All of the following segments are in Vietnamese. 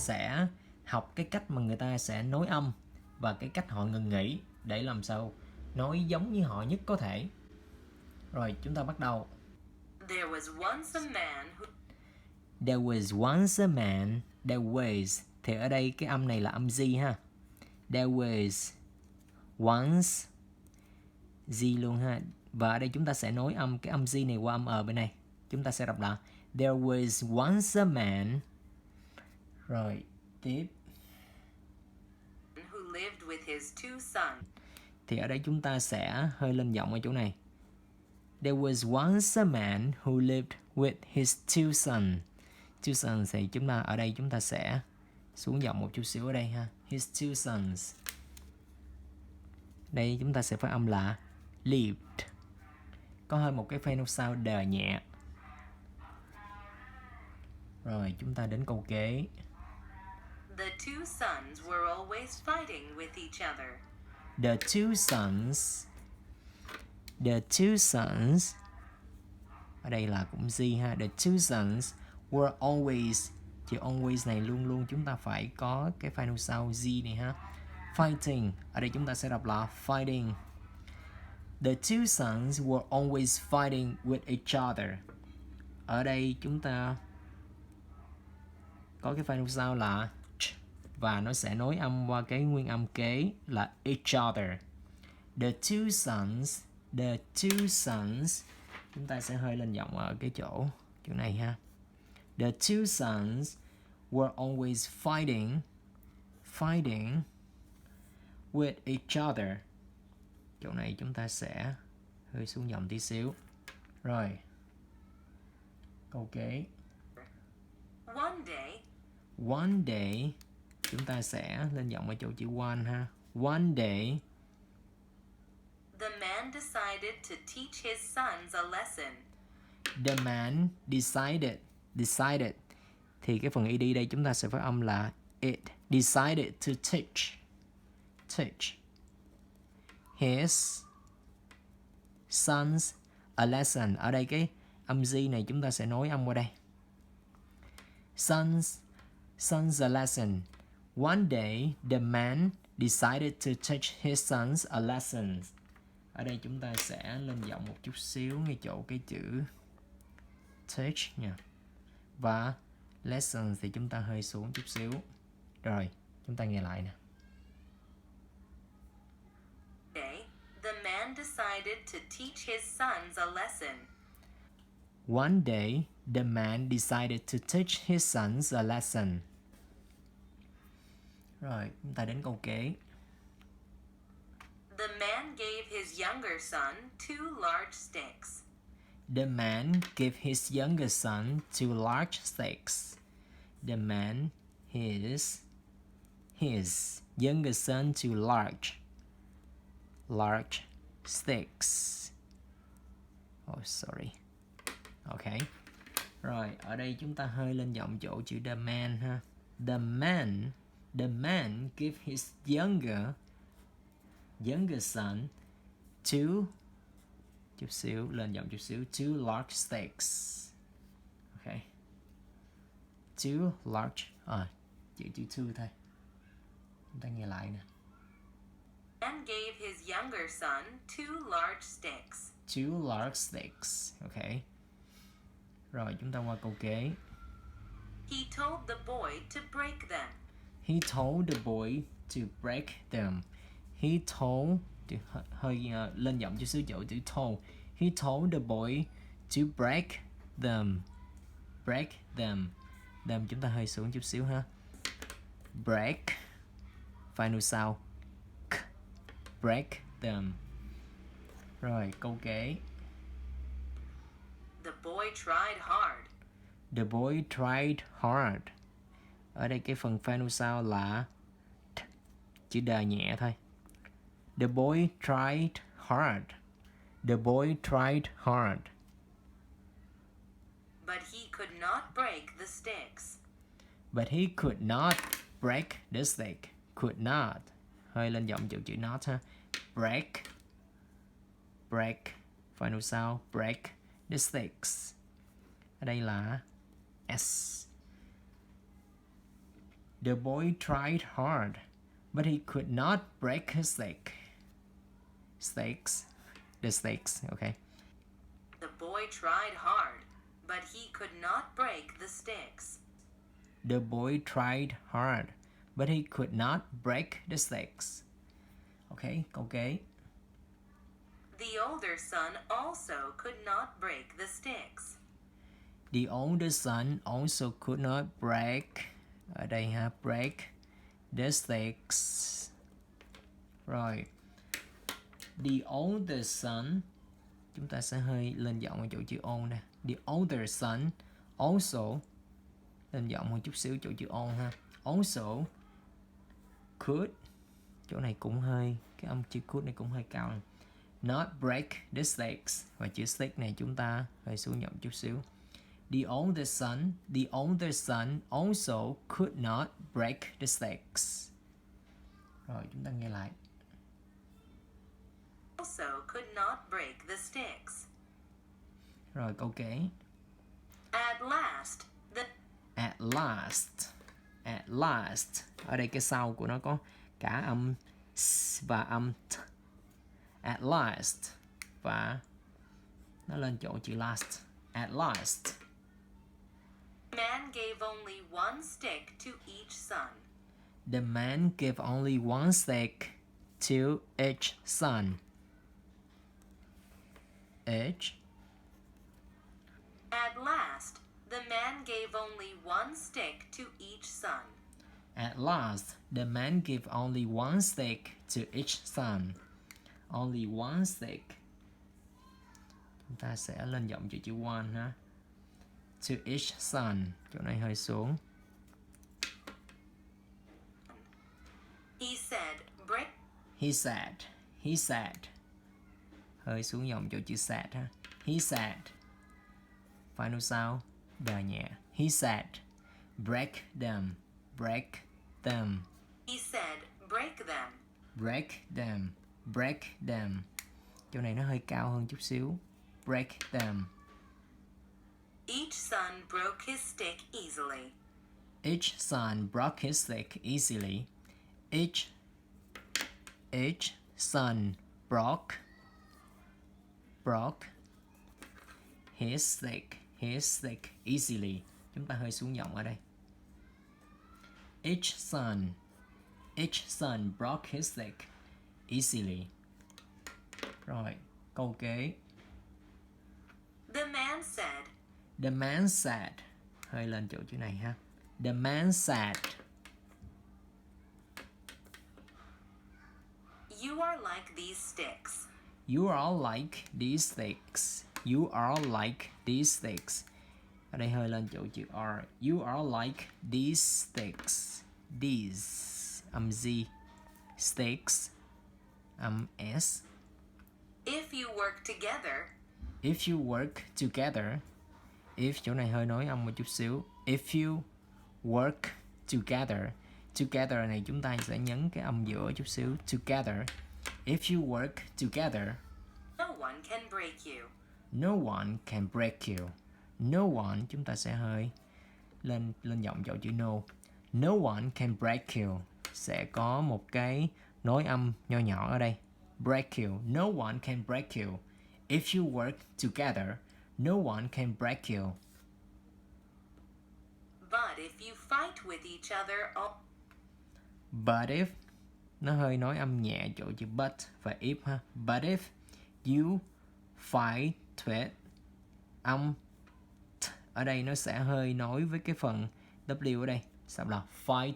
sẽ học cái cách mà người ta sẽ nối âm và cái cách họ ngừng nghỉ để làm sao nói giống như họ nhất có thể. Rồi chúng ta bắt đầu. There was once a man who... There was once a man. There was, thì ở đây cái âm này là âm G ha. There was once G luôn ha. Và ở đây chúng ta sẽ nối âm cái âm G này qua âm bên này. Chúng ta sẽ đọc là there was once a man. Rồi tiếp. who lived with his two sons. Thì ở đây chúng ta sẽ hơi lên giọng ở chỗ này. There was once a man who lived with his two sons. Two sons thì ở đây chúng ta sẽ xuống giọng một chút xíu ở đây ha. His two sons. Đây chúng ta sẽ phát âm là lived. Có hơi một cái phây nốt sao đờ nhẹ. Rồi chúng ta đến câu kế. The two sons were always fighting with each other. The two sons ở đây là cũng Z ha. The two sons were always, chữ always này luôn luôn chúng ta phải có cái final sound Z này ha. Fighting, ở đây chúng ta sẽ đọc là fighting. The two sons were always fighting with each other. Ở đây chúng ta có cái final sound là ch, và nó sẽ nối âm qua cái nguyên âm kế là each other. The two sons chúng ta sẽ hơi lên giọng ở cái chỗ này ha. The two sons were always fighting with each other. Chỗ này chúng ta sẽ hơi xuống giọng tí xíu. Rồi. Câu kế. One day chúng ta sẽ lên giọng ở chỗ chữ one ha. One day the man decided to teach his sons a lesson. The man decided thì cái phần ed đây chúng ta sẽ phát âm là it decided to teach his sons a lesson. Ở đây cái âm Z này chúng ta sẽ nối âm qua đây. Sons a lesson. One day the man decided to teach his sons a lesson. Ở đây chúng ta sẽ lên giọng một chút xíu ngay chỗ cái chữ teach nha. Và lessons thì chúng ta hơi xuống chút xíu. Rồi, chúng ta nghe lại nè. The man decided to teach his sons a lesson. One day, the man decided to teach his sons a lesson. Rồi, chúng ta đến câu kế. The man gave his younger son two large sticks. The man gave his younger son two large sticks. The man his younger son two large sticks. Oh sorry. Okay. Rồi, ở đây chúng ta hơi lên giọng chỗ chữ the man ha. The man gave his younger son two, chút xíu lên giọng chút xíu, two large sticks. Okay. Two large, chữ two thôi. Chúng ta nghe lại nè. Man gave his younger son two large sticks. Two large sticks. Okay. Rồi chúng ta qua câu kế. He told the boy to break them. He told the boy to break them. He told, hơi lên giọng chút xíu chỗ chữ told. He told the boy to break them. Break them. Them chúng ta hơi xuống chút xíu ha. Break. Final sound. K. Break them. Rồi câu kế. The boy tried hard. The boy tried hard. Ở đây cái phần final sound là t, chữ đờ nhẹ thôi. The boy tried hard. The boy tried hard. But he could not break the sticks. But he could not break the stick. Could not. Hơi lên giọng chữ not ha. Break. Final sound. Break the sticks. Ở đây là S. The boy tried hard, but he could not break his leg. Stakes. The stakes, okay. The boy tried hard, but he could not break the sticks. The boy tried hard, but he could not break the stakes. Okay, câu kế. The older son also could not break the sticks. The older son also could not break, ở đây ha, break the stakes. Rồi. The older son, chúng ta sẽ hơi lên giọng ở chỗ chữ O nè. The older son also, lên giọng một chút xíu chỗ chữ O ha. Also could, chỗ này cũng hơi, cái âm chữ could này cũng hơi cao này. Not break the stakes, và chữ stake này chúng ta hơi xuống giọng chút xíu. The older son also could not break the stakes. Rồi chúng ta nghe lại. Also could not break the sticks. Rồi câu kế. At last, At last. Ở đây cái sau của nó có cả âm s và âm t. At last. Và nó lên chỗ chữ last. At last. the man gave only one stick to each son. The man gave only one stick to each son. Each. At last, the man gave only one stick to each son. At last, the man gave only one stick to each son. Only one stick. Chúng ta sẽ lên giọng chữ one ha. To each son. Chỗ này hơi xuống. He said, break. He said. Hơi xuống giọng chỗ chữ sad ha. He said. Final sound đờ nhẹ. He said, break them. He said, break them. Break them. Chỗ này nó hơi cao hơn chút xíu. Break them. Each son broke his stick easily. Each son broke his stick easily. Each son broke his stick easily. Chúng ta hơi xuống giọng ở đây. Each son broke his stick easily. Rồi, câu kế. The man said. Hơi lên chỗ chữ này ha. The man said. You are like these sticks. You are like these sticks. You are like these sticks. Ở đây hơi lên chỗ chữ R. You are like these sticks. These. Âm Z. Sticks. Âm S. If you work together. If you work together. If chỗ này hơi nói âm một chút xíu. If you work together. Together này chúng ta sẽ nhấn cái âm giữa chút xíu. Together. If you work together. No one can break you. No one can break you. No one chúng ta sẽ hơi lên giọng chỗ chữ no. No one can break you. Sẽ có một cái nối âm nho nhỏ ở đây. Break you. No one can break you. If you work together, no one can break you. But if you fight with each other, But if, nó hơi nói âm nhẹ chỗ chữ but và if ha. But if you fight with, âm t ở đây nó sẽ hơi nói với cái phần W ở đây. Sao là fight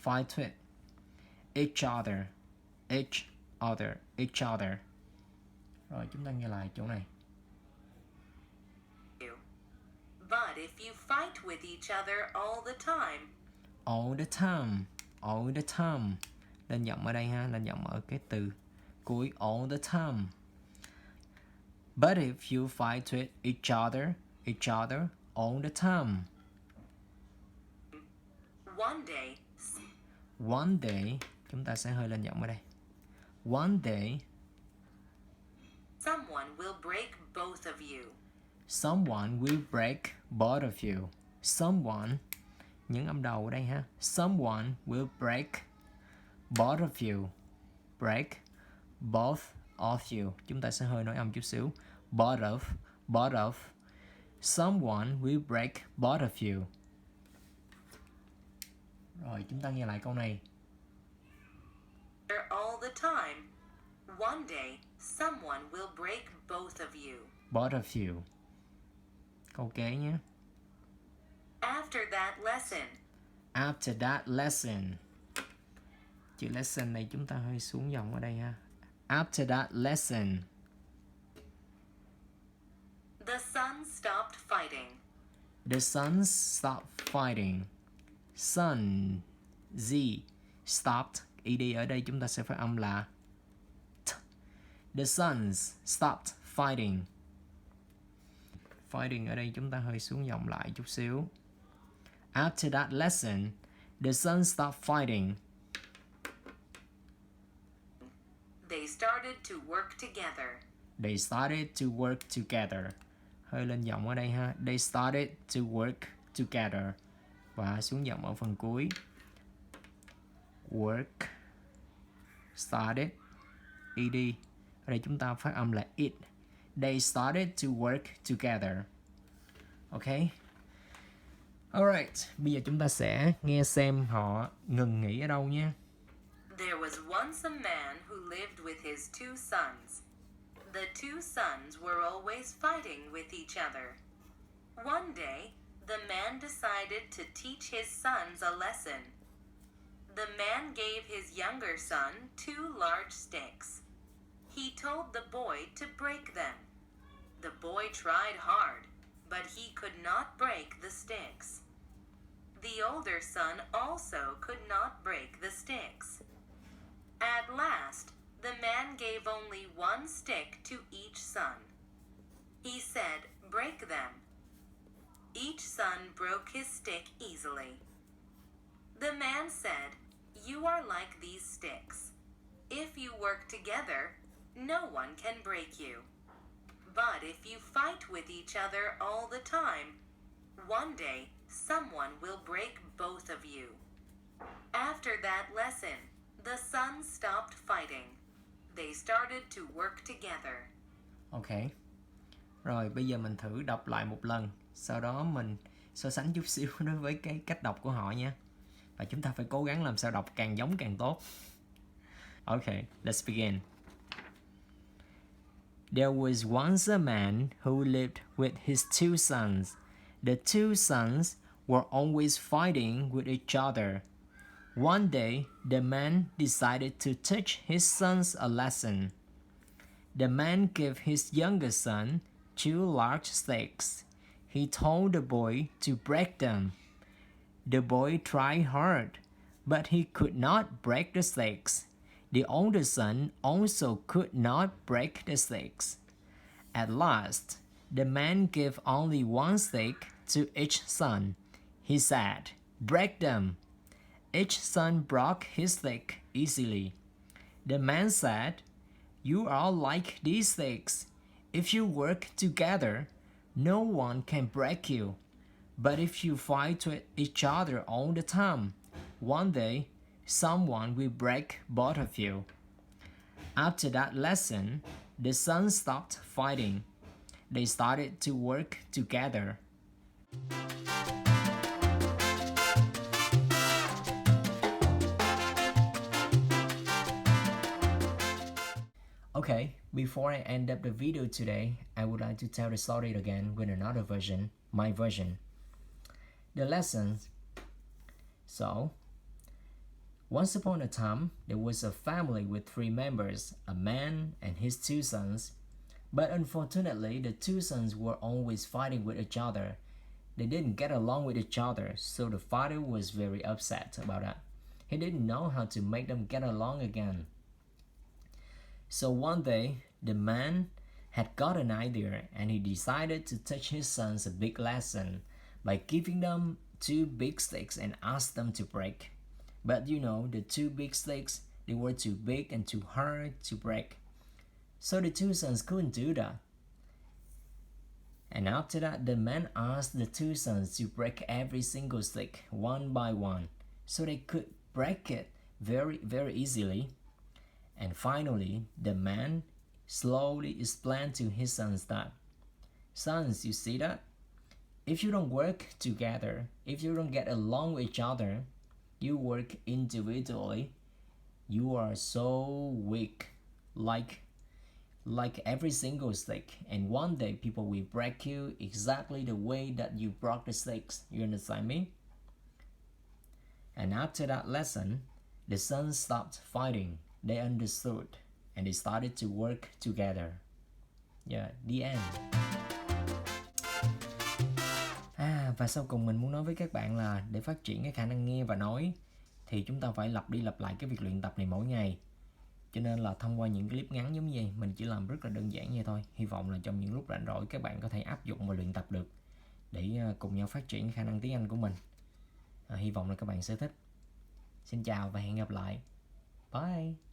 with each other. Rồi chúng ta nghe lại chỗ này. but if you fight with each other all the time. Lên giọng ở đây ha, lên giọng ở cái từ cuối all the time. But if you fight with each other all the time. One day, chúng ta sẽ hơi lên giọng ở đây. One day, someone will break both of you. Someone will break both of you. Someone, những âm đầu ở đây ha. Someone will break both of you. Break both of you. Chúng ta sẽ hơi nói âm chút xíu. Both of. Someone will break both of you. Rồi chúng ta nghe lại câu này. All the time. One day, someone will break both of you. Both of you. Câu kế nhé. After that lesson. After that lesson. Chữ lesson này chúng ta hơi xuống dòng ở đây ha. After that lesson. The sun stopped fighting. The sons stopped fighting. Sun, Z, stopped. ED ở đây chúng ta sẽ phát âm là T. The sons stopped fighting. Fighting ở đây chúng ta hơi xuống dòng lại chút xíu. After that lesson, the sons stopped fighting. They started to work together. They started to work together. Hơi lên giọng ở đây ha. They started to work together. Và xuống giọng ở phần cuối. Work. Started. ED. Ở đây chúng ta phát âm là it. They started to work together. Ok. Alright. Bây giờ chúng ta sẽ nghe xem họ ngừng nghỉ ở đâu nha. There was once a man who lived with his two sons. The two sons were always fighting with each other. One day, the man decided to teach his sons a lesson. The man gave his younger son two large sticks. He told the boy to break them. The boy tried hard, but he could not break the sticks. The older son also could not break the sticks. At last, the man gave only one stick to each son. He said, "Break them." Each son broke his stick easily. The man said, "You are like these sticks. If you work together, no one can break you. But if you fight with each other all the time, one day someone will break both of you." After that lesson, the sons stopped fighting. They started to work together. Ok. Rồi bây giờ mình thử đọc lại một lần. Sau đó mình so sánh chút xíu đối với cái cách đọc của họ nha. Và chúng ta phải cố gắng làm sao đọc càng giống càng tốt. Ok, let's begin. There was once a man who lived with his two sons. The two sons were always fighting with each other. One day, the man decided to teach his sons a lesson. The man gave his younger son two large sticks. He told the boy to break them. The boy tried hard, but he could not break the sticks. The older son also could not break the sticks. At last, the man gave only one stick to each son. He said, "Break them." Each son broke his stick easily. The man said, "You are like these sticks. If you work together, no one can break you. But if you fight with each other all the time, one day, someone will break both of you." After that lesson, the sons stopped fighting. They started to work together. Okay, before I end up the video today, I would like to tell the story again with another version, my version. The lessons. So, once upon a time, there was a family with three members, a man and his two sons. But unfortunately, the two sons were always fighting with each other. They didn't get along with each other, so the father was very upset about that. He didn't know how to make them get along again. So one day, the man had got an idea and he decided to teach his sons a big lesson by giving them two big sticks and asked them to break. But you know, the two big sticks, they were too big and too hard to break. So the two sons couldn't do that. And after that, the man asked the two sons to break every single stick one by one, so they could break it very, very easily. And finally, the man slowly explained to his sons that, "Sons, you see that? If you don't work together, if you don't get along with each other, you work individually, you are so weak, like every single stick, and one day people will break you exactly the way that you broke the sticks. You understand me?" And after that lesson, the sons stopped fighting. They understood and they started to work together. Yeah, the end. Và sau cùng mình muốn nói với các bạn là để phát triển cái khả năng nghe và nói thì chúng ta phải lặp đi lặp lại cái việc luyện tập này mỗi ngày. Cho nên là thông qua những clip ngắn giống như vậy, mình chỉ làm rất là đơn giản vậy thôi. Hy vọng là trong những lúc rảnh rỗi các bạn có thể áp dụng và luyện tập được để cùng nhau phát triển khả năng tiếng Anh của mình. Hy vọng là các bạn sẽ thích. Xin chào và hẹn gặp lại. Bye.